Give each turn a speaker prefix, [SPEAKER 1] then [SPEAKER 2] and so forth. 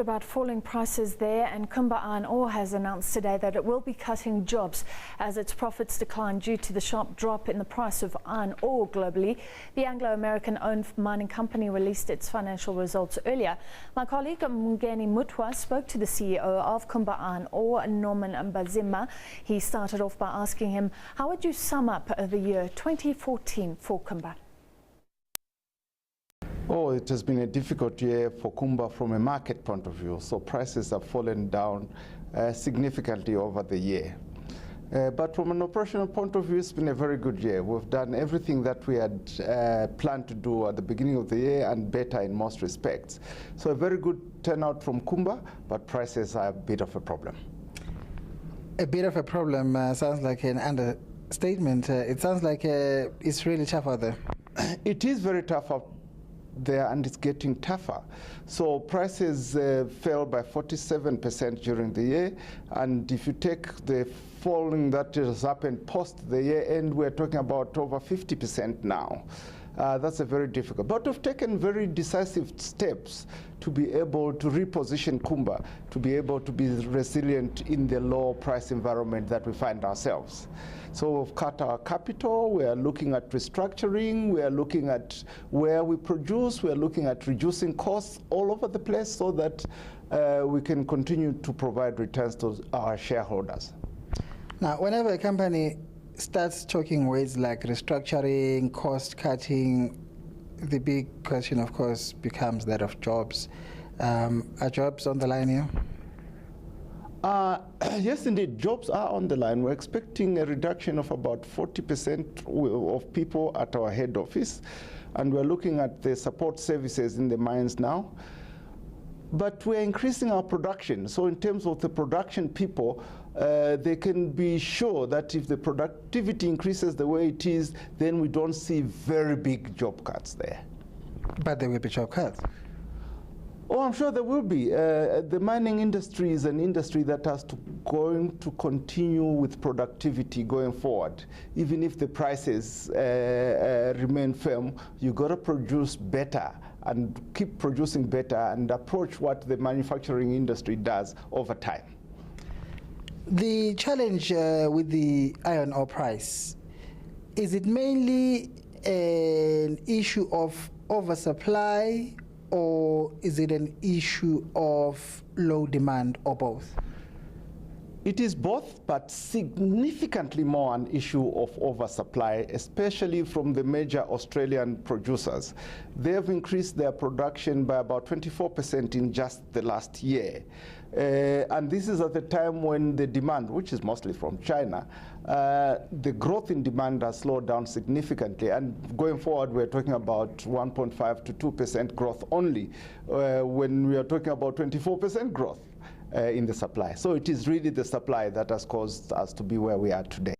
[SPEAKER 1] About falling prices there, and Kumba Iron Ore has announced today that it will be cutting jobs as its profits decline due to the sharp drop in the price of iron ore globally. The Anglo American-owned mining company released its financial results earlier. My colleague Mbongeni Muthwa spoke to the CEO of Kumba Iron Ore, Norman Mbazima. He started off by asking him, how would you sum up the year 2014 for Kumba?
[SPEAKER 2] Oh, it has been a difficult year for Kumba from a market point of view. So prices have fallen down significantly over the year. But from an operational point of view, it's been a very good year. We've done everything that we had planned to do at the beginning of the year and better in most respects. So a very good turnout from Kumba, but prices are a bit of a problem.
[SPEAKER 3] A bit of a problem sounds like an understatement. It sounds like it's really tough out there.
[SPEAKER 2] It is very tough out there, and it's getting tougher. So prices fell by 47% during the year, and if you take the falling that has happened post the year end, we're talking about over 50% now. That's a very difficult. But we've taken very decisive steps to be able to reposition Kumba, to be able to be resilient in the low price environment that we find ourselves. So we've cut our capital, we are looking at restructuring, we are looking at where we produce, we are looking at reducing costs all over the place so that we can continue to provide returns to our shareholders.
[SPEAKER 3] Now, whenever a company starts talking words like restructuring, cost cutting, the big question, of course, becomes that of jobs. Are jobs on the line here?
[SPEAKER 2] Yes, indeed, jobs are on the line. We're expecting a reduction of about 40% of people at our head office, and we're looking at the support services in the mines now. But we're increasing our production. So in terms of the production people, they can be sure that if the productivity increases the way it is, then we don't see very big job cuts there.
[SPEAKER 3] But there will be job cuts.
[SPEAKER 2] Oh, I'm sure there will be. The mining industry is an industry that has going to continue with productivity going forward. Even if the prices remain firm, you've got to produce better and keep producing better and approach what the manufacturing industry does over time.
[SPEAKER 3] The challenge with the iron ore price, is it mainly an issue of oversupply, or is it an issue of low demand, or both?
[SPEAKER 2] It is both, but significantly more an issue of oversupply, especially from the major Australian producers. They have increased their production by about 24% in just the last year. And this is at the time when the demand, which is mostly from China, the growth in demand has slowed down significantly. And going forward, we're talking about 1.5 to 2% growth only, when we are talking about 24% growth in the supply. So it is really the supply that has caused us to be where we are today.